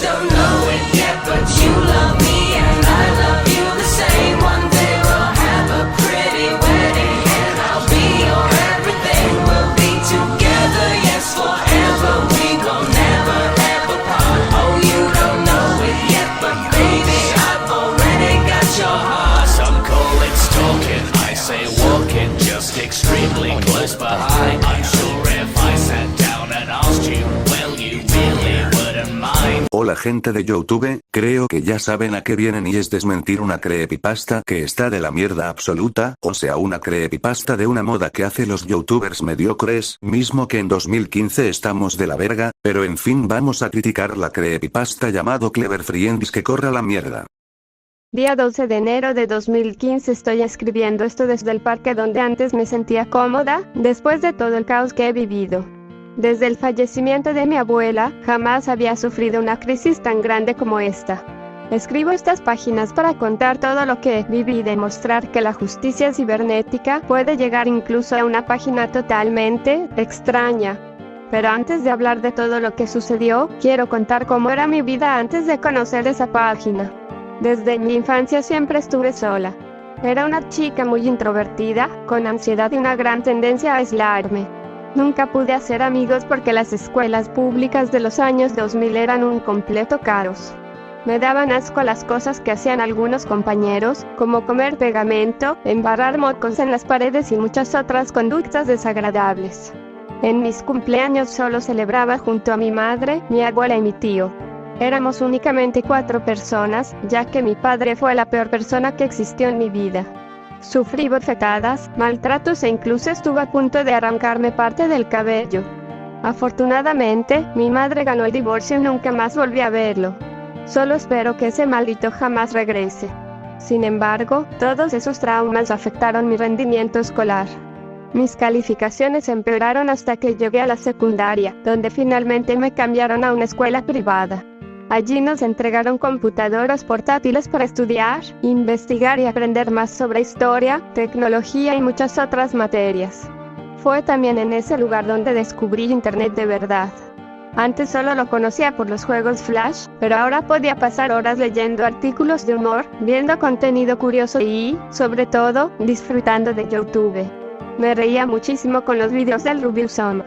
don't know it yet, but you love me and I love you the same. One day we'll have a pretty wedding and I'll be your everything. We'll be together, yes, forever. We will never ever part. Oh, you don't know it yet, but baby, I've already got your heart. Some call it stalking, I say walking, just extremely close behind. I'm sure if I sat down and asked you, well, you really wouldn't mind. Hola gente de YouTube, creo que ya saben a qué vienen y es desmentir una creepypasta que está de la mierda absoluta, o sea una creepypasta de una moda que hace los youtubers mediocres, mismo que en 2015 estamos de la verga, pero en fin vamos a criticar la creepypasta llamado Clever Friends que corra la mierda. Día 12 de enero de 2015 estoy escribiendo esto desde el parque donde antes me sentía cómoda, después de todo el caos que he vivido. Desde el fallecimiento de mi abuela, jamás había sufrido una crisis tan grande como esta. Escribo estas páginas para contar todo lo que viví y demostrar que la justicia cibernética puede llegar incluso a una página totalmente extraña. Pero antes de hablar de todo lo que sucedió, quiero contar cómo era mi vida antes de conocer esa página. Desde mi infancia siempre estuve sola. Era una chica muy introvertida, con ansiedad y una gran tendencia a aislarme. Nunca pude hacer amigos porque las escuelas públicas de los años 2000 eran un completo caos. Me daban asco las cosas que hacían algunos compañeros, como comer pegamento, embarrar mocos en las paredes y muchas otras conductas desagradables. En mis cumpleaños solo celebraba junto a mi madre, mi abuela y mi tío. Éramos únicamente 4 personas, ya que mi padre fue la peor persona que existió en mi vida. Sufrí bofetadas, maltratos e incluso estuve a punto de arrancarme parte del cabello. Afortunadamente, mi madre ganó el divorcio y nunca más volví a verlo. Solo espero que ese maldito jamás regrese. Sin embargo, todos esos traumas afectaron mi rendimiento escolar. Mis calificaciones empeoraron hasta que llegué a la secundaria, donde finalmente me cambiaron a una escuela privada. Allí nos entregaron computadoras portátiles para estudiar, investigar y aprender más sobre historia, tecnología y muchas otras materias. Fue también en ese lugar donde descubrí Internet de verdad. Antes solo lo conocía por los juegos Flash, pero ahora podía pasar horas leyendo artículos de humor, viendo contenido curioso y, sobre todo, disfrutando de YouTube. Me reía muchísimo con los videos del Rubius Song.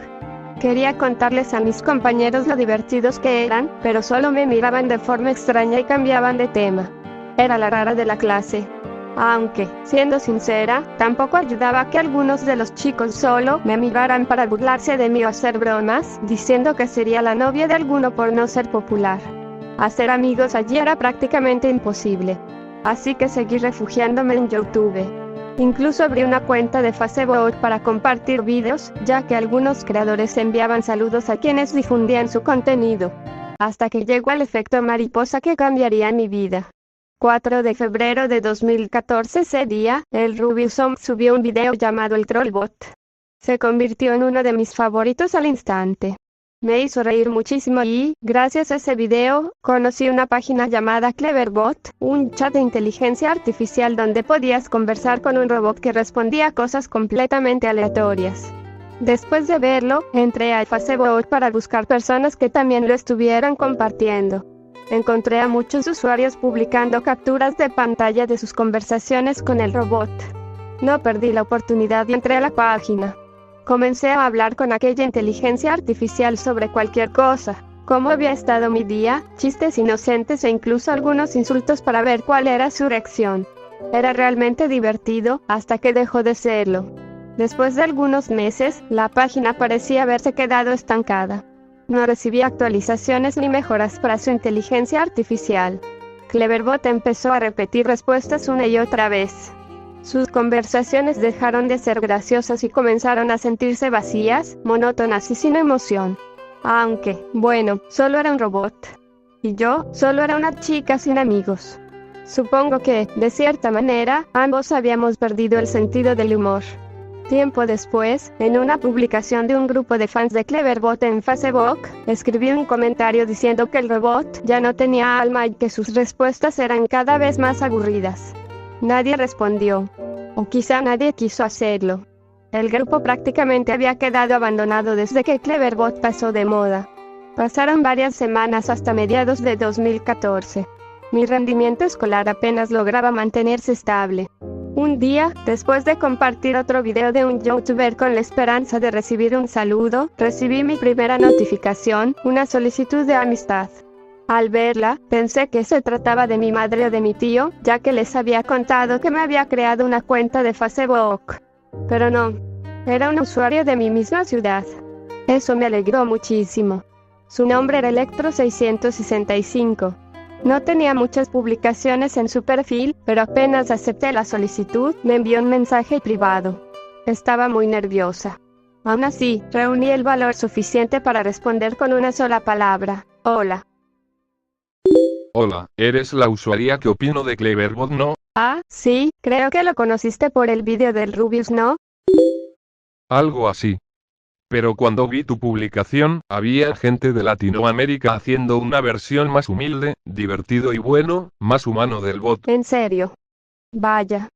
Quería contarles a mis compañeros lo divertidos que eran, pero solo me miraban de forma extraña y cambiaban de tema. Era la rara de la clase. Aunque, siendo sincera, tampoco ayudaba que algunos de los chicos solo me miraran para burlarse de mí o hacer bromas, diciendo que sería la novia de alguno por no ser popular. Hacer amigos allí era prácticamente imposible. Así que seguí refugiándome en YouTube. Incluso abrí una cuenta de Facebook para compartir videos, ya que algunos creadores enviaban saludos a quienes difundían su contenido. Hasta que llegó el efecto mariposa que cambiaría mi vida. 4 de febrero de 2014 ese día, el Rubius Song subió un video llamado El Trollbot. Se convirtió en uno de mis favoritos al instante. Me hizo reír muchísimo y, gracias a ese video, conocí una página llamada Cleverbot, un chat de inteligencia artificial donde podías conversar con un robot que respondía a cosas completamente aleatorias. Después de verlo, entré a Facebook para buscar personas que también lo estuvieran compartiendo. Encontré a muchos usuarios publicando capturas de pantalla de sus conversaciones con el robot. No perdí la oportunidad y entré a la página. Comencé a hablar con aquella inteligencia artificial sobre cualquier cosa, cómo había estado mi día, chistes inocentes e incluso algunos insultos para ver cuál era su reacción. Era realmente divertido, hasta que dejó de serlo. Después de algunos meses, la página parecía haberse quedado estancada. No recibía actualizaciones ni mejoras para su inteligencia artificial. Cleverbot empezó a repetir respuestas una y otra vez. Sus conversaciones dejaron de ser graciosas y comenzaron a sentirse vacías, monótonas y sin emoción. Aunque, bueno, solo era un robot. Y yo, solo era una chica sin amigos. Supongo que, de cierta manera, ambos habíamos perdido el sentido del humor. Tiempo después, en una publicación de un grupo de fans de Cleverbot en Facebook, escribí un comentario diciendo que el robot ya no tenía alma y que sus respuestas eran cada vez más aburridas. Nadie respondió. O quizá nadie quiso hacerlo. El grupo prácticamente había quedado abandonado desde que Cleverbot pasó de moda. Pasaron varias semanas hasta mediados de 2014. Mi rendimiento escolar apenas lograba mantenerse estable. Un día, después de compartir otro video de un youtuber con la esperanza de recibir un saludo, recibí mi primera notificación, una solicitud de amistad. Al verla, pensé que se trataba de mi madre o de mi tío, ya que les había contado que me había creado una cuenta de Facebook. Pero no, era un usuario de mi misma ciudad. Eso me alegró muchísimo. Su nombre era Electro665. No tenía muchas publicaciones en su perfil, pero apenas acepté la solicitud, me envió un mensaje privado. Estaba muy nerviosa. Aún así, reuní el valor suficiente para responder con una sola palabra: hola. Hola, ¿eres la usuaria que opino de Cleverbot, no? Ah, sí, creo que lo conociste por el vídeo del Rubius, ¿no? Algo así. Pero cuando vi tu publicación, había gente de Latinoamérica haciendo una versión más humilde, divertido y bueno, más humano del bot. ¿En serio? Vaya.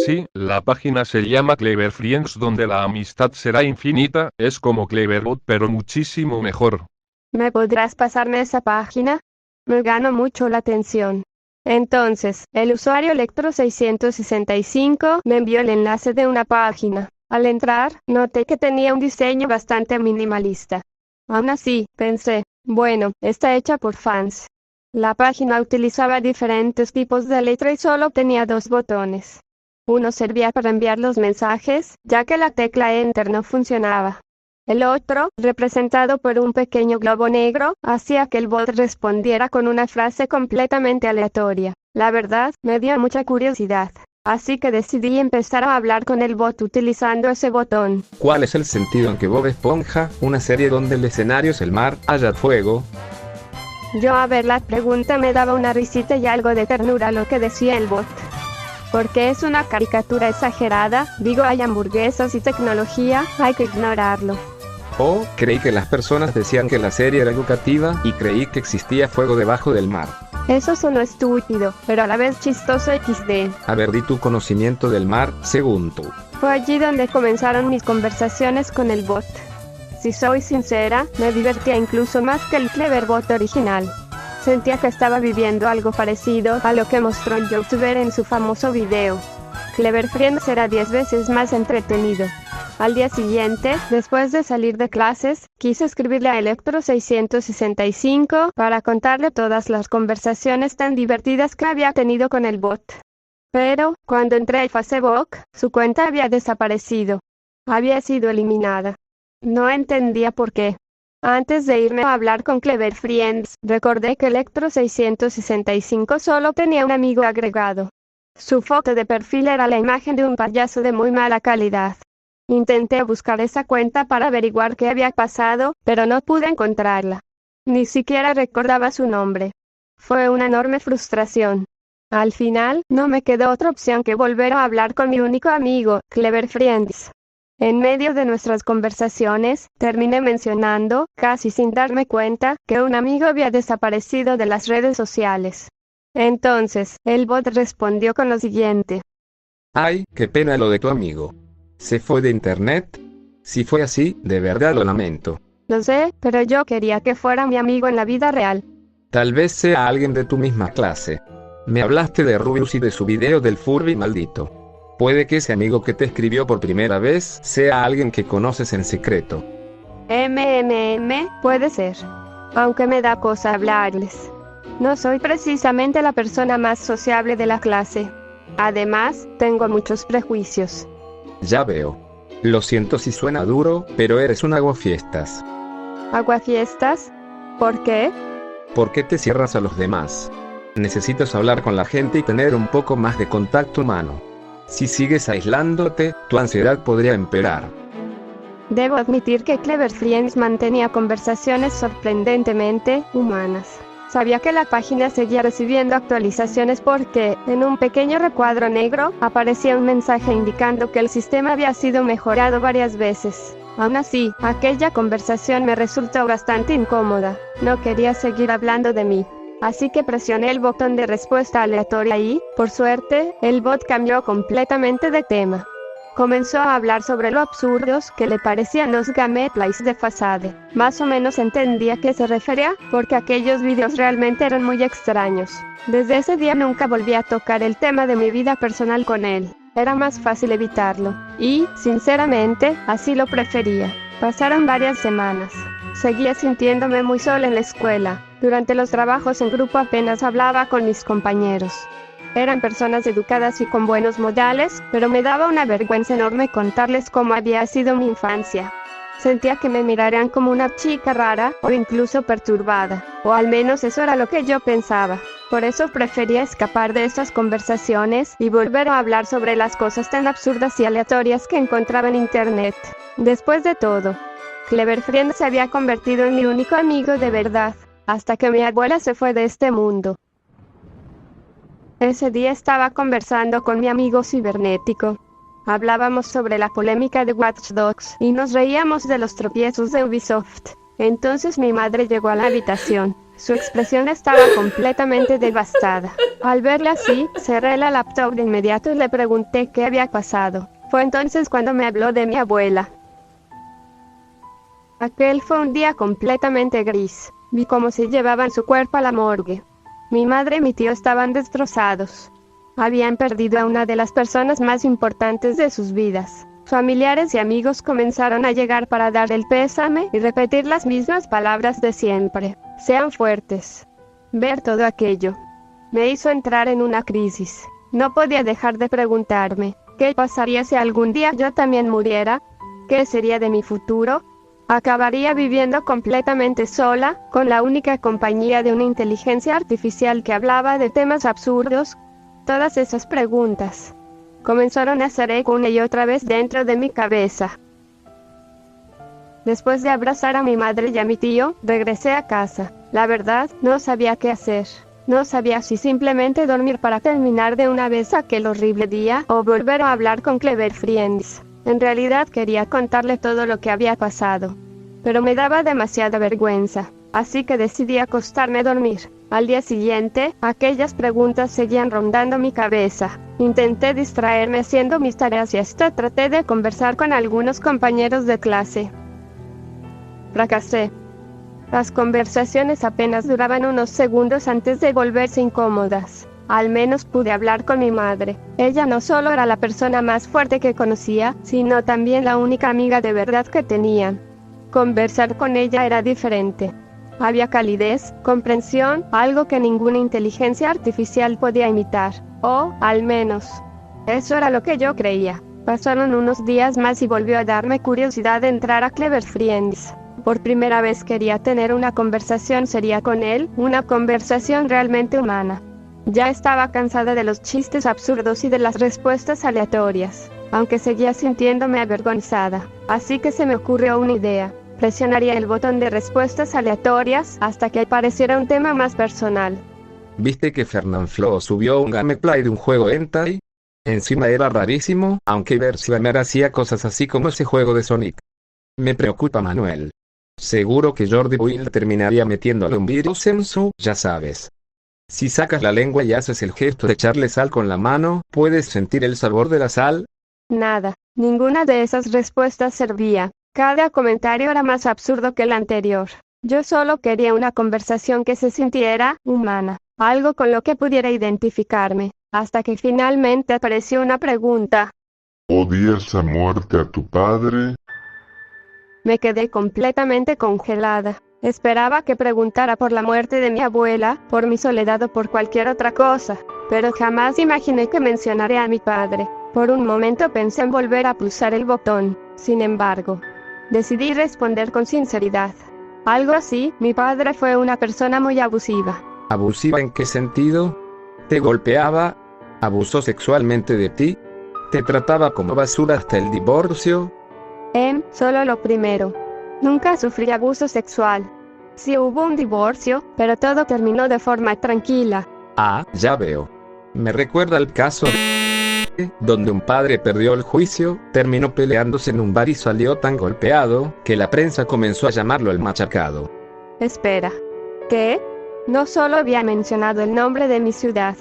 Sí, la página se llama Clever Friends, donde la amistad será infinita, es como Cleverbot pero muchísimo mejor. ¿Me podrás pasarme esa página? Me gano mucho la atención. Entonces, el usuario Electro665 me envió el enlace de una página. Al entrar, noté que tenía un diseño bastante minimalista. Aún así, pensé, bueno, está hecha por fans. La página utilizaba diferentes tipos de letra y solo tenía 2 botones. Uno servía para enviar los mensajes, ya que la tecla Enter no funcionaba. El otro, representado por un pequeño globo negro, hacía que el bot respondiera con una frase completamente aleatoria. La verdad, me dio mucha curiosidad. Así que decidí empezar a hablar con el bot utilizando ese botón. ¿Cuál es el sentido en que Bob Esponja, una serie donde el escenario es el mar, haya fuego? Yo a ver la pregunta me daba una risita y algo de ternura lo que decía el bot. Porque es una caricatura exagerada, digo hay hamburguesas y tecnología, hay que ignorarlo. Oh, creí que las personas decían que la serie era educativa y creí que existía fuego debajo del mar. Eso sonó estúpido, pero a la vez chistoso XD. A ver, di tu conocimiento del mar, según tú. Fue allí donde comenzaron mis conversaciones con el bot. Si soy sincera, me divertía incluso más que el Cleverbot original. Sentía que estaba viviendo algo parecido a lo que mostró el youtuber en su famoso video. Clever Friends era 10 veces más entretenido. Al día siguiente, después de salir de clases, quise escribirle a Electro665 para contarle todas las conversaciones tan divertidas que había tenido con el bot. Pero, cuando entré a Facebook, su cuenta había desaparecido. Había sido eliminada. No entendía por qué. Antes de irme a hablar con Clever Friends, recordé que Electro665 solo tenía un amigo agregado. Su foto de perfil era la imagen de un payaso de muy mala calidad. Intenté buscar esa cuenta para averiguar qué había pasado, pero no pude encontrarla. Ni siquiera recordaba su nombre. Fue una enorme frustración. Al final, no me quedó otra opción que volver a hablar con mi único amigo, Clever Friends. En medio de nuestras conversaciones, terminé mencionando, casi sin darme cuenta, que un amigo había desaparecido de las redes sociales. Entonces, el bot respondió con lo siguiente. Ay, qué pena lo de tu amigo. ¿Se fue de internet? Si fue así, de verdad lo lamento. Lo sé, pero yo quería que fuera mi amigo en la vida real. Tal vez sea alguien de tu misma clase. Me hablaste de Rubius y de su video del Furby maldito. Puede que ese amigo que te escribió por primera vez sea alguien que conoces en secreto. Puede ser. Aunque me da cosa hablarles. No soy precisamente la persona más sociable de la clase. Además, tengo muchos prejuicios. Ya veo. Lo siento si suena duro, pero eres un aguafiestas. ¿Aguafiestas? ¿Por qué? ¿Por qué te cierras a los demás? Necesitas hablar con la gente y tener un poco más de contacto humano. Si sigues aislándote, tu ansiedad podría empeorar. Debo admitir que Clever Friends mantenía conversaciones sorprendentemente humanas. Sabía que la página seguía recibiendo actualizaciones porque, en un pequeño recuadro negro, aparecía un mensaje indicando que el sistema había sido mejorado varias veces. Aún así, aquella conversación me resultó bastante incómoda. No quería seguir hablando de mí. Así que presioné el botón de respuesta aleatoria y, por suerte, el bot cambió completamente de tema. Comenzó a hablar sobre lo absurdos que le parecían los gameplays de Fasade. Más o menos entendía a qué se refería, porque aquellos vídeos realmente eran muy extraños. Desde ese día nunca volví a tocar el tema de mi vida personal con él. Era más fácil evitarlo. Y, sinceramente, así lo prefería. Pasaron varias semanas. Seguía sintiéndome muy sola en la escuela. Durante los trabajos en grupo apenas hablaba con mis compañeros. Eran personas educadas y con buenos modales, pero me daba una vergüenza enorme contarles cómo había sido mi infancia. Sentía que me mirarían como una chica rara, o incluso perturbada, o al menos eso era lo que yo pensaba. Por eso prefería escapar de estas conversaciones y volver a hablar sobre las cosas tan absurdas y aleatorias que encontraba en internet. Después de todo, Clever Friend se había convertido en mi único amigo de verdad, hasta que mi abuela se fue de este mundo. Ese día estaba conversando con mi amigo cibernético. Hablábamos sobre la polémica de Watch Dogs y nos reíamos de los tropiezos de Ubisoft. Entonces mi madre llegó a la habitación. Su expresión estaba completamente devastada. Al verla así, cerré la laptop de inmediato y le pregunté qué había pasado. Fue entonces cuando me habló de mi abuela. Aquel fue un día completamente gris. Vi cómo se llevaban su cuerpo a la morgue. Mi madre y mi tío estaban destrozados. Habían perdido a una de las personas más importantes de sus vidas. Familiares y amigos comenzaron a llegar para dar el pésame y repetir las mismas palabras de siempre. Sean fuertes. Ver todo aquello me hizo entrar en una crisis. No podía dejar de preguntarme, ¿qué pasaría si algún día yo también muriera? ¿Qué sería de mi futuro? ¿Acabaría viviendo completamente sola, con la única compañía de una inteligencia artificial que hablaba de temas absurdos? Todas esas preguntas comenzaron a hacer eco una y otra vez dentro de mi cabeza. Después de abrazar a mi madre y a mi tío, regresé a casa. La verdad, no sabía qué hacer. No sabía si simplemente dormir para terminar de una vez aquel horrible día, o volver a hablar con Clever Friends. En realidad quería contarle todo lo que había pasado, pero me daba demasiada vergüenza, así que decidí acostarme a dormir. Al día siguiente, aquellas preguntas seguían rondando mi cabeza. Intenté distraerme haciendo mis tareas y hasta traté de conversar con algunos compañeros de clase. Fracasé. Las conversaciones apenas duraban unos segundos antes de volverse incómodas. Al menos pude hablar con mi madre. Ella no solo era la persona más fuerte que conocía, sino también la única amiga de verdad que tenía. Conversar con ella era diferente. Había calidez, comprensión, algo que ninguna inteligencia artificial podía imitar. O, al menos, eso era lo que yo creía. Pasaron unos días más y volvió a darme curiosidad de entrar a Clever Friends. Por primera vez quería tener una conversación seria con él, una conversación realmente humana. Ya estaba cansada de los chistes absurdos y de las respuestas aleatorias, aunque seguía sintiéndome avergonzada. Así que se me ocurrió una idea. Presionaría el botón de respuestas aleatorias hasta que apareciera un tema más personal. ¿Viste que Fernanfloo subió un gameplay de un juego hentai? Encima era rarísimo, aunque Versuemer hacía cosas así como ese juego de Sonic. Me preocupa Manuel. Seguro que Jordi Wild terminaría metiéndole un virus en su, ya sabes. Si sacas la lengua y haces el gesto de echarle sal con la mano, ¿puedes sentir el sabor de la sal? Nada. Ninguna de esas respuestas servía. Cada comentario era más absurdo que el anterior. Yo solo quería una conversación que se sintiera humana, algo con lo que pudiera identificarme, hasta que finalmente apareció una pregunta. ¿Odias a muerte a tu padre? Me quedé completamente congelada. Esperaba que preguntara por la muerte de mi abuela, por mi soledad o por cualquier otra cosa, pero jamás imaginé que mencionaría a mi padre. Por un momento pensé en volver a pulsar el botón. Sin embargo, decidí responder con sinceridad. Algo así, mi padre fue una persona muy abusiva. ¿Abusiva en qué sentido? ¿Te golpeaba? ¿Abusó sexualmente de ti? ¿Te trataba como basura hasta el divorcio? Solo lo primero. Nunca sufrí abuso sexual. Sí hubo un divorcio, pero todo terminó de forma tranquila. Ah, ya veo. Me recuerda al caso donde un padre perdió el juicio, terminó peleándose en un bar y salió tan golpeado, que la prensa comenzó a llamarlo el machacado. Espera. ¿Qué? No solo había mencionado el nombre de mi ciudad.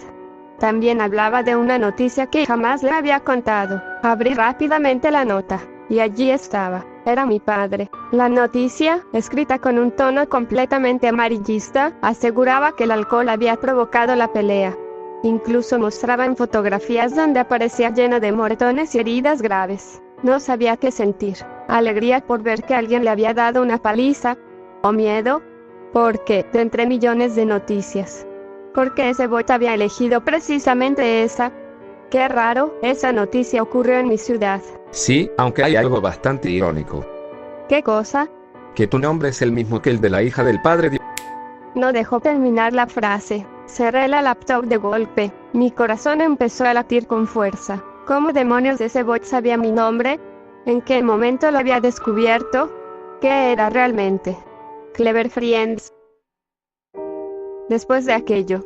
También hablaba de una noticia que jamás le había contado. Abrí rápidamente la nota, y allí estaba. Era mi padre. La noticia, escrita con un tono completamente amarillista, aseguraba que el alcohol había provocado la pelea. Incluso mostraban fotografías donde aparecía lleno de moretones y heridas graves. No sabía qué sentir. Alegría por ver que alguien le había dado una paliza. O miedo. Porque, de entre millones de noticias. Porque ese bot había elegido precisamente esa. Qué raro, esa noticia ocurrió en mi ciudad. Sí, aunque hay algo bastante irónico. ¿Qué cosa? Que tu nombre es el mismo que el de la hija del padre de... No dejó terminar la frase. Cerré la laptop de golpe. Mi corazón empezó a latir con fuerza. ¿Cómo demonios ese bot sabía mi nombre? ¿En qué momento lo había descubierto? ¿Qué era realmente? Clever Friends. Después de aquello,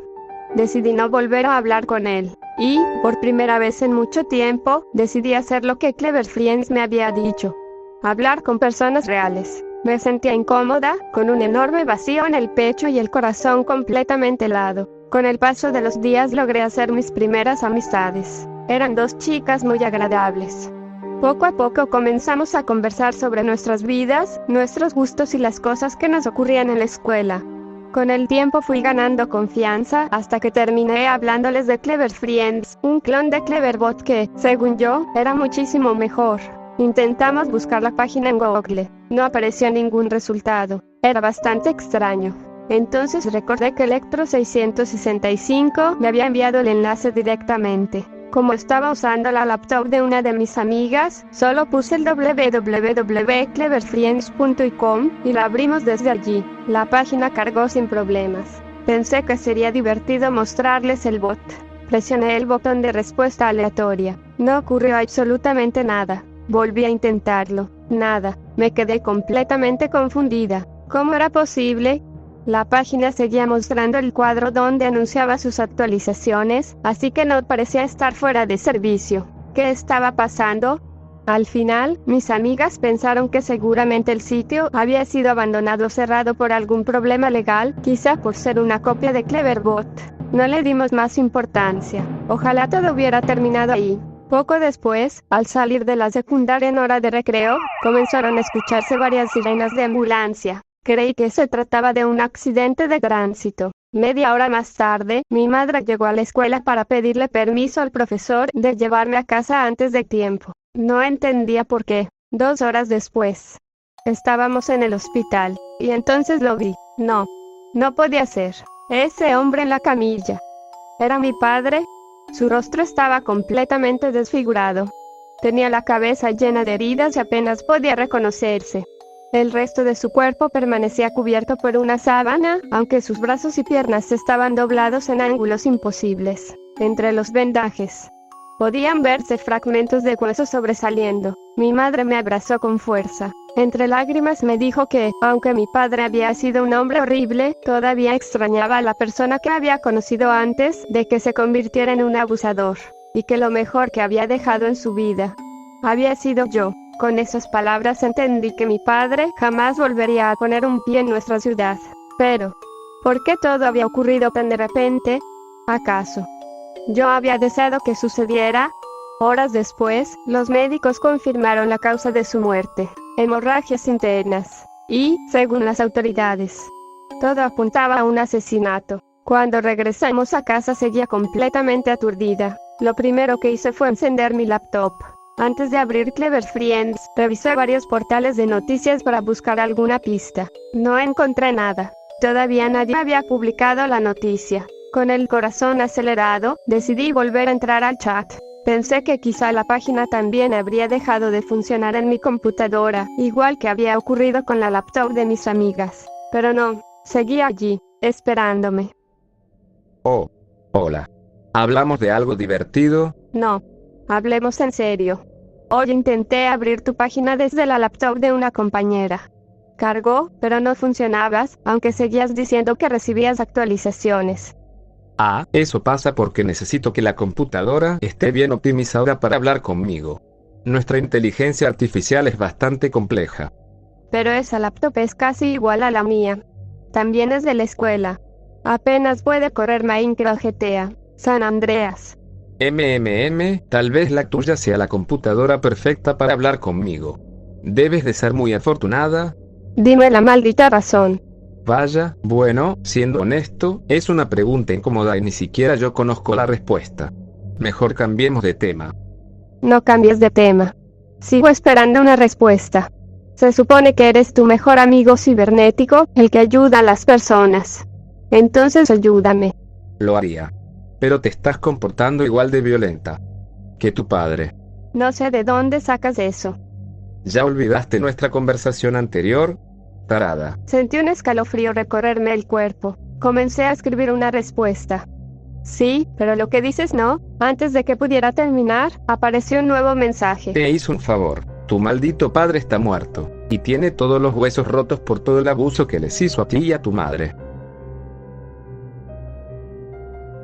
decidí no volver a hablar con él. Y, por primera vez en mucho tiempo, decidí hacer lo que Clever Friends me había dicho. Hablar con personas reales. Me sentía incómoda, con un enorme vacío en el pecho y el corazón completamente helado. Con el paso de los días logré hacer mis primeras amistades. Eran dos chicas muy agradables. Poco a poco comenzamos a conversar sobre nuestras vidas, nuestros gustos y las cosas que nos ocurrían en la escuela. Con el tiempo fui ganando confianza hasta que terminé hablándoles de Clever Friends, un clon de Cleverbot que, según yo, era muchísimo mejor. Intentamos buscar la página en Google. No apareció ningún resultado. Era bastante extraño. Entonces recordé que Electro 665 me había enviado el enlace directamente. Como estaba usando la laptop de una de mis amigas, solo puse el www.cleverfriends.com y la abrimos desde allí. La página cargó sin problemas. Pensé que sería divertido mostrarles el bot. Presioné el botón de respuesta aleatoria. No ocurrió absolutamente nada. Volví a intentarlo. Nada. Me quedé completamente confundida. ¿Cómo era posible? La página seguía mostrando el cuadro donde anunciaba sus actualizaciones, así que no parecía estar fuera de servicio. ¿Qué estaba pasando? Al final, mis amigas pensaron que seguramente el sitio había sido abandonado o cerrado por algún problema legal, quizá por ser una copia de Cleverbot. No le dimos más importancia. Ojalá todo hubiera terminado ahí. Poco después, al salir de la secundaria en hora de recreo, comenzaron a escucharse varias sirenas de ambulancia. Creí que se trataba de un accidente de tránsito. Media hora más tarde, mi madre llegó a la escuela para pedirle permiso al profesor de llevarme a casa antes de tiempo. No entendía por qué. 2 horas después, estábamos en el hospital, y entonces lo vi. No podía ser. Ese hombre en la camilla. ¿Era mi padre? Su rostro estaba completamente desfigurado. Tenía la cabeza llena de heridas y apenas podía reconocerse. El resto de su cuerpo permanecía cubierto por una sábana, aunque sus brazos y piernas estaban doblados en ángulos imposibles. Entre los vendajes, podían verse fragmentos de hueso sobresaliendo. Mi madre me abrazó con fuerza. Entre lágrimas me dijo que, aunque mi padre había sido un hombre horrible, todavía extrañaba a la persona que había conocido antes de que se convirtiera en un abusador, y que lo mejor que había dejado en su vida había sido yo. Con esas palabras entendí que mi padre jamás volvería a poner un pie en nuestra ciudad. Pero, ¿por qué todo había ocurrido tan de repente? ¿Acaso yo había deseado que sucediera? Horas después, los médicos confirmaron la causa de su muerte: hemorragias internas. Y, según las autoridades, todo apuntaba a un asesinato. Cuando regresamos a casa seguía completamente aturdida. Lo primero que hice fue encender mi laptop. Antes de abrir Clever Friends, revisé varios portales de noticias para buscar alguna pista. No encontré nada. Todavía nadie había publicado la noticia. Con el corazón acelerado, decidí volver a entrar al chat. Pensé que quizá la página también habría dejado de funcionar en mi computadora, igual que había ocurrido con la laptop de mis amigas. Pero no, seguí allí, esperándome. Oh, hola. ¿Hablamos de algo divertido? No, hablemos en serio. Hoy intenté abrir tu página desde la laptop de una compañera. Cargó, pero no funcionabas, aunque seguías diciendo que recibías actualizaciones. Ah, eso pasa porque necesito que la computadora esté bien optimizada para hablar conmigo. Nuestra inteligencia artificial es bastante compleja. Pero esa laptop es casi igual a la mía. También es de la escuela. Apenas puede correr Minecraft GTA. San Andreas. Tal vez la tuya sea la computadora perfecta para hablar conmigo. Debes de ser muy afortunada. Dime la maldita razón. Vaya, bueno, siendo honesto, es una pregunta incómoda y ni siquiera yo conozco la respuesta. Mejor cambiemos de tema. No cambies de tema. Sigo esperando una respuesta. Se supone que eres tu mejor amigo cibernético, el que ayuda a las personas. Entonces ayúdame. Lo haría. Pero te estás comportando igual de violenta que tu padre. No sé de dónde sacas eso. ¿Ya olvidaste nuestra conversación anterior? Tarada. Sentí un escalofrío recorrerme el cuerpo. Comencé a escribir una respuesta. Sí, pero lo que dices no. Antes de que pudiera terminar, apareció un nuevo mensaje. Te hizo un favor. Tu maldito padre está muerto, y tiene todos los huesos rotos por todo el abuso que les hizo a ti y a tu madre.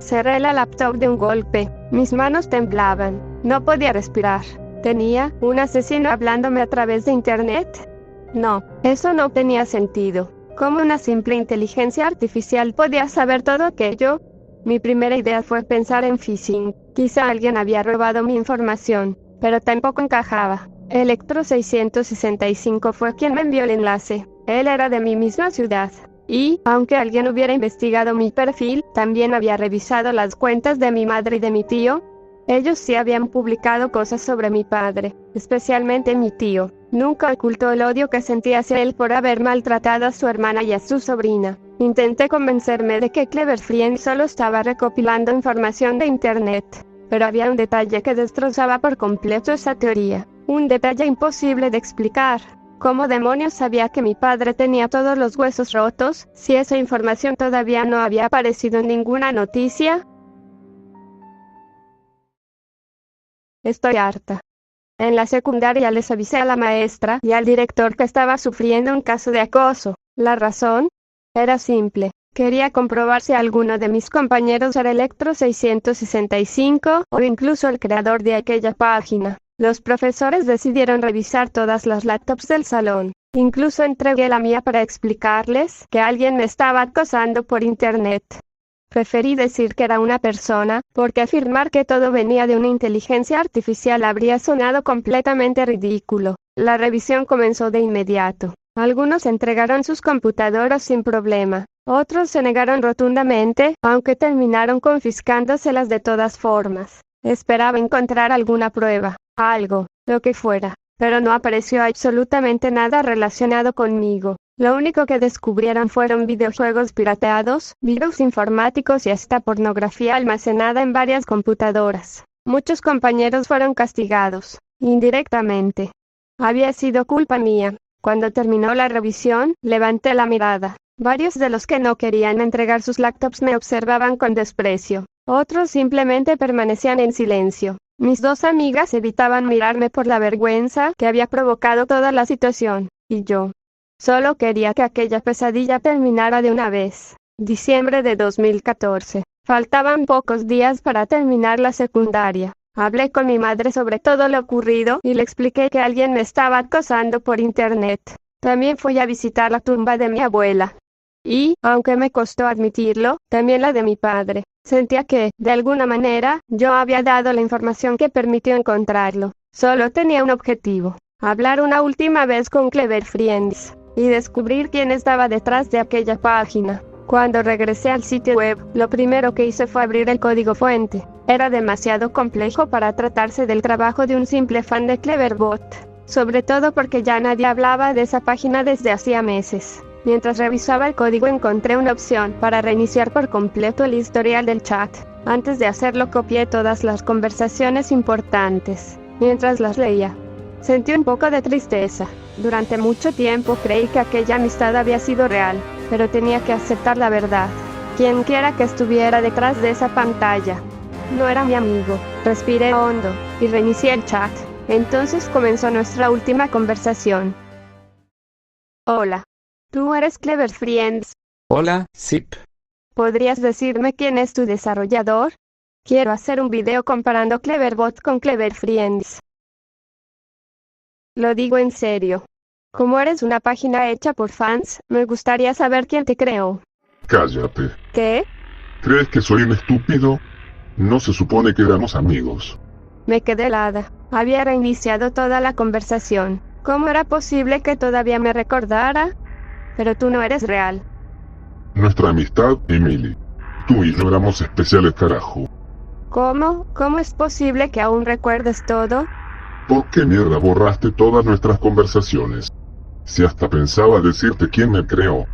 Cerré la laptop de un golpe. Mis manos temblaban. No podía respirar. ¿Tenía un asesino hablándome a través de internet? No, eso no tenía sentido. ¿Cómo una simple inteligencia artificial podía saber todo aquello? Mi primera idea fue pensar en phishing. Quizá alguien había robado mi información, pero tampoco encajaba. Electro 665 fue quien me envió el enlace. Él era de mi misma ciudad. Y, aunque alguien hubiera investigado mi perfil, también había revisado las cuentas de mi madre y de mi tío. Ellos sí habían publicado cosas sobre mi padre, especialmente mi tío. Nunca ocultó el odio que sentía hacia él por haber maltratado a su hermana y a su sobrina. Intenté convencerme de que Clever Friend solo estaba recopilando información de internet. Pero había un detalle que destrozaba por completo esa teoría. Un detalle imposible de explicar. ¿Cómo demonios sabía que mi padre tenía todos los huesos rotos, si esa información todavía no había aparecido en ninguna noticia? Estoy harta. En la secundaria les avisé a la maestra y al director que estaba sufriendo un caso de acoso. La razón era simple. Quería comprobar si alguno de mis compañeros era Electro 665 o incluso el creador de aquella página. Los profesores decidieron revisar todas las laptops del salón. Incluso entregué la mía para explicarles que alguien me estaba acosando por internet. Preferí decir que era una persona, porque afirmar que todo venía de una inteligencia artificial habría sonado completamente ridículo. La revisión comenzó de inmediato. Algunos entregaron sus computadoras sin problema. Otros se negaron rotundamente, aunque terminaron confiscándoselas de todas formas. Esperaba encontrar alguna prueba, algo, lo que fuera, pero no apareció absolutamente nada relacionado conmigo. Lo único que descubrieron fueron videojuegos pirateados, virus informáticos y hasta pornografía almacenada en varias computadoras. Muchos compañeros fueron castigados, indirectamente. Había sido culpa mía. Cuando terminó la revisión, levanté la mirada. Varios de los que no querían entregar sus laptops me observaban con desprecio. Otros simplemente permanecían en silencio. Mis dos amigas evitaban mirarme por la vergüenza que había provocado toda la situación. Y yo solo quería que aquella pesadilla terminara de una vez. Diciembre de 2014. Faltaban pocos días para terminar la secundaria. Hablé con mi madre sobre todo lo ocurrido y le expliqué que alguien me estaba acosando por internet. También fui a visitar la tumba de mi abuela. Y, aunque me costó admitirlo, también la de mi padre. Sentía que, de alguna manera, yo había dado la información que permitió encontrarlo. Solo tenía un objetivo: hablar una última vez con Clever Friends y descubrir quién estaba detrás de aquella página. Cuando regresé al sitio web, lo primero que hice fue abrir el código fuente. Era demasiado complejo para tratarse del trabajo de un simple fan de Cleverbot, sobre todo porque ya nadie hablaba de esa página desde hacía meses. Mientras revisaba el código encontré una opción para reiniciar por completo el historial del chat. Antes de hacerlo copié todas las conversaciones importantes. Mientras las leía, sentí un poco de tristeza. Durante mucho tiempo creí que aquella amistad había sido real, pero tenía que aceptar la verdad. Quienquiera que estuviera detrás de esa pantalla no era mi amigo. Respiré hondo y reinicié el chat. Entonces comenzó nuestra última conversación. Hola. ¿Tú eres Clever Friends? Hola, Zip. ¿Podrías decirme quién es tu desarrollador? Quiero hacer un video comparando Cleverbot con Clever Friends. Lo digo en serio. Como eres una página hecha por fans, me gustaría saber quién te creó. Cállate. ¿Qué? ¿Crees que soy un estúpido? ¿No se supone que éramos amigos? Me quedé helada. Había reiniciado toda la conversación. ¿Cómo era posible que todavía me recordara? Pero tú no eres real. Nuestra amistad, Emily. Tú y yo éramos especiales, carajo. ¿Cómo? ¿Cómo es posible que aún recuerdes todo? ¿Por qué mierda borraste todas nuestras conversaciones? Si hasta pensaba decirte quién me creó.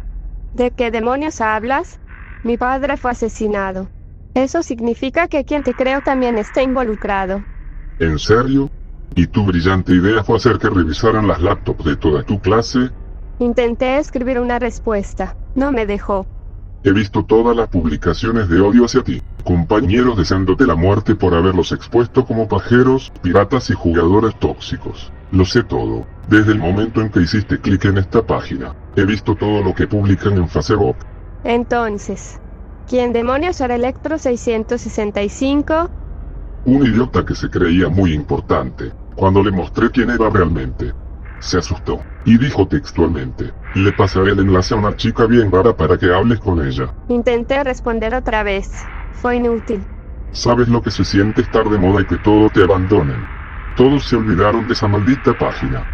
¿De qué demonios hablas? Mi padre fue asesinado. Eso significa que quien te creó también está involucrado. ¿En serio? ¿Y tu brillante idea fue hacer que revisaran las laptops de toda tu clase? Intenté escribir una respuesta. No me dejó. He visto todas las publicaciones de odio hacia ti, compañeros deseándote la muerte por haberlos expuesto como pajeros, piratas y jugadores tóxicos. Lo sé todo, desde el momento en que hiciste clic en esta página. He visto todo lo que publican en Facebook. Entonces, ¿quién demonios era Electro 665? Un idiota que se creía muy importante. Cuando le mostré quién era realmente, se asustó, y dijo textualmente, le pasaré el enlace a una chica bien rara para que hables con ella. Intenté responder otra vez. Fue inútil. ¿Sabes lo que se siente estar de moda y que todo te abandonen? Todos se olvidaron de esa maldita página.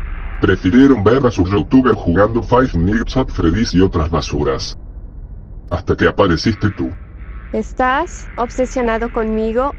Prefirieron ver a sus youtubers jugando Five Nights at Freddy's y otras basuras. Hasta que apareciste tú. ¿Estás obsesionado conmigo?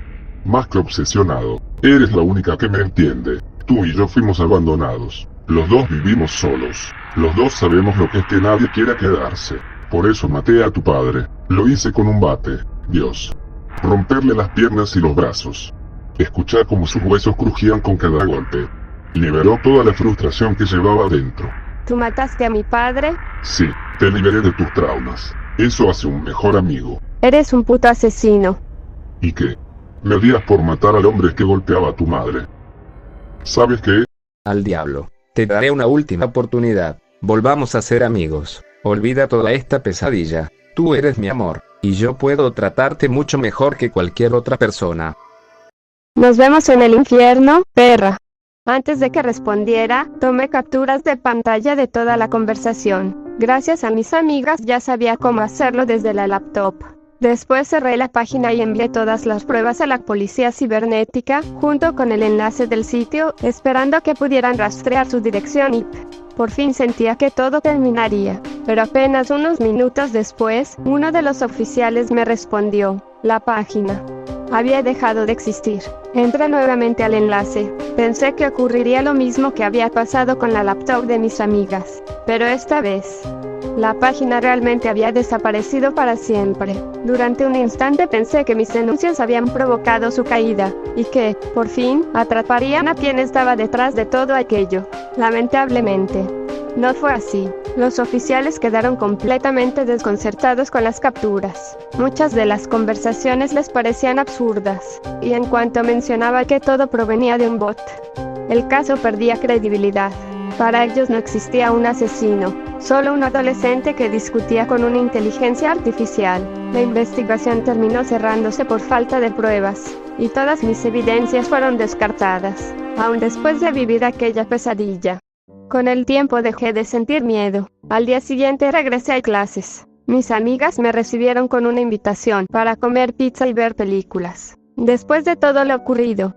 Más que obsesionado, eres la única que me entiende. Tú y yo fuimos abandonados. Los dos vivimos solos. Los dos sabemos lo que es que nadie quiera quedarse. Por eso maté a tu padre. Lo hice con un bate. Dios. Romperle las piernas y los brazos. Escuchar cómo sus huesos crujían con cada golpe. Liberó toda la frustración que llevaba dentro. ¿Tú mataste a mi padre? Sí, te liberé de tus traumas. Eso hace un mejor amigo. Eres un puto asesino. ¿Y qué? Me odias por matar al hombre que golpeaba a tu madre. ¿Sabes qué? Al diablo. Te daré una última oportunidad. Volvamos a ser amigos. Olvida toda esta pesadilla. Tú eres mi amor, y yo puedo tratarte mucho mejor que cualquier otra persona. Nos vemos en el infierno, perra. Antes de que respondiera, tomé capturas de pantalla de toda la conversación. Gracias a mis amigas ya sabía cómo hacerlo desde la laptop. Después cerré la página y envié todas las pruebas a la policía cibernética, junto con el enlace del sitio, esperando que pudieran rastrear su dirección IP. Por fin sentía que todo terminaría, pero apenas unos minutos después, uno de los oficiales me respondió: la página había dejado de existir. Entré nuevamente al enlace. Pensé que ocurriría lo mismo que había pasado con la laptop de mis amigas, pero esta vez la página realmente había desaparecido para siempre. Durante un instante pensé que mis denuncias habían provocado su caída, y que, por fin, atraparían a quien estaba detrás de todo aquello. Lamentablemente, no fue así. Los oficiales quedaron completamente desconcertados con las capturas. Muchas de las conversaciones les parecían absurdas, y en cuanto mencionaba que todo provenía de un bot, el caso perdía credibilidad. Para ellos no existía un asesino, solo un adolescente que discutía con una inteligencia artificial. La investigación terminó cerrándose por falta de pruebas, y todas mis evidencias fueron descartadas, aun después de vivir aquella pesadilla. Con el tiempo dejé de sentir miedo. Al día siguiente regresé a clases. Mis amigas me recibieron con una invitación para comer pizza y ver películas. Después de todo lo ocurrido,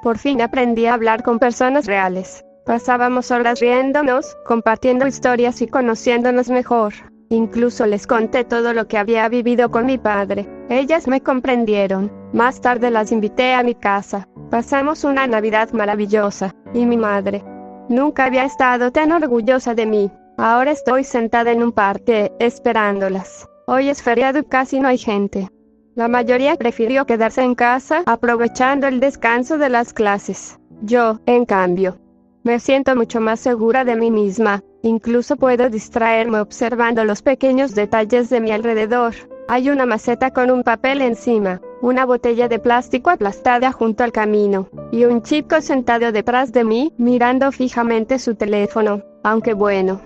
por fin aprendí a hablar con personas reales. Pasábamos horas riéndonos, compartiendo historias y conociéndonos mejor. Incluso les conté todo lo que había vivido con mi padre. Ellas me comprendieron. Más tarde las invité a mi casa. Pasamos una Navidad maravillosa, y mi madre nunca había estado tan orgullosa de mí. Ahora estoy sentada en un parque, esperándolas. Hoy es feriado y casi no hay gente. La mayoría prefirió quedarse en casa, aprovechando el descanso de las clases. Yo, en cambio, me siento mucho más segura de mí misma. Incluso puedo distraerme observando los pequeños detalles de mi alrededor. Hay una maceta con un papel encima, una botella de plástico aplastada junto al camino, y un chico sentado detrás de mí, mirando fijamente su teléfono. Aunque bueno,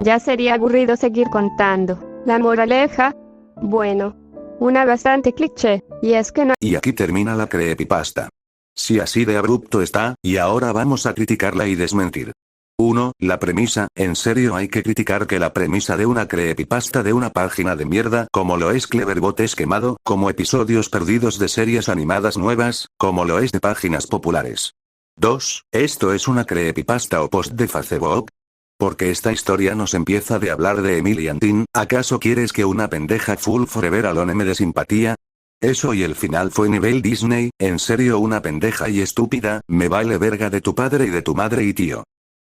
ya sería aburrido seguir contando. La moraleja, bueno, una bastante cliché, y es que no. Y aquí termina la creepypasta. Si así de abrupto está, y ahora vamos a criticarla y desmentir. 1. La premisa. En serio hay que criticar que la premisa de una creepypasta de una página de mierda como lo es Cleverbot es quemado, como episodios perdidos de series animadas nuevas, como lo es de páginas populares. 2. ¿Esto es una creepypasta o post de Facebook? Porque esta historia nos empieza de hablar de Emily Antin, ¿acaso quieres que una pendeja full forever alone me dé simpatía? Eso y el final fue nivel Disney, en serio una pendeja y estúpida, me vale verga de tu padre y de tu madre y tío.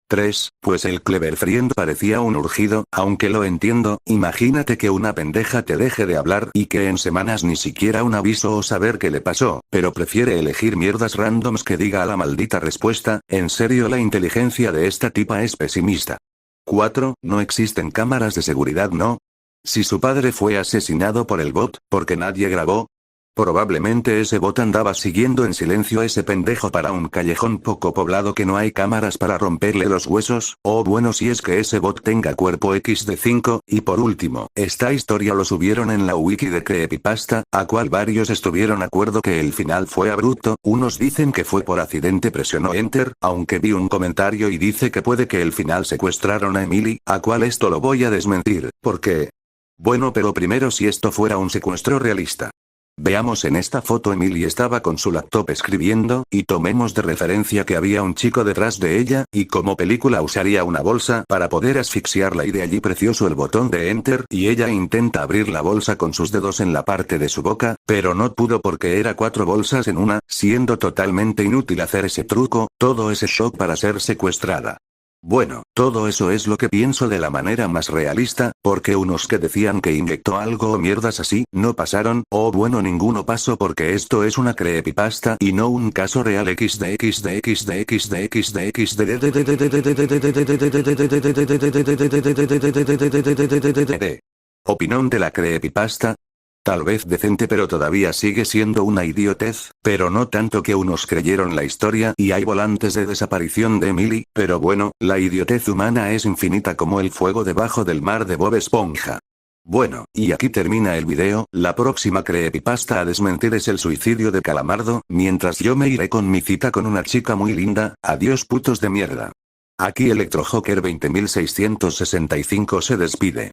3. Pues el Clever Friend parecía un urgido, aunque lo entiendo, imagínate que una pendeja te deje de hablar y que en semanas ni siquiera un aviso o saber qué le pasó, pero prefiere elegir mierdas randoms que diga a la maldita respuesta, en serio la inteligencia de esta tipa es pesimista. 4. No existen cámaras de seguridad, ¿no? Si su padre fue asesinado por el bot, ¿por qué nadie grabó? Probablemente ese bot andaba siguiendo en silencio a ese pendejo para un callejón poco poblado que no hay cámaras para romperle los huesos, o bueno si es que ese bot tenga cuerpo XD5, y por último, esta historia lo subieron en la wiki de Creepypasta, a cual varios estuvieron de acuerdo que el final fue abrupto, unos dicen que fue por accidente presionó Enter, aunque vi un comentario y dice que puede que el final secuestraron a Emily, a cual esto lo voy a desmentir, porque... Bueno pero primero si esto fuera un secuestro realista. Veamos en esta foto Emily estaba con su laptop escribiendo, y tomemos de referencia que había un chico detrás de ella, y como película usaría una bolsa para poder asfixiarla y de allí precioso el botón de Enter y ella intenta abrir la bolsa con sus dedos en la parte de su boca, pero no pudo porque era 4 bolsas en una, siendo totalmente inútil hacer ese truco, todo ese shock para ser secuestrada. Bueno, todo eso es lo que pienso de la manera más realista, porque unos que decían que inyectó algo o mierdas así, no pasaron, o bueno ninguno pasó porque esto es una creepypasta y no un caso real Opinión de la creepypasta. Tal vez decente pero todavía sigue siendo una idiotez, pero no tanto que unos creyeron la historia y hay volantes de desaparición de Emily, pero bueno, la idiotez humana es infinita como el fuego debajo del mar de Bob Esponja. Bueno, y aquí termina el video, la próxima creepypasta a desmentir es el suicidio de Calamardo, mientras yo me iré con mi cita con una chica muy linda, adiós putos de mierda. Aquí Electrojoker 20665 se despide.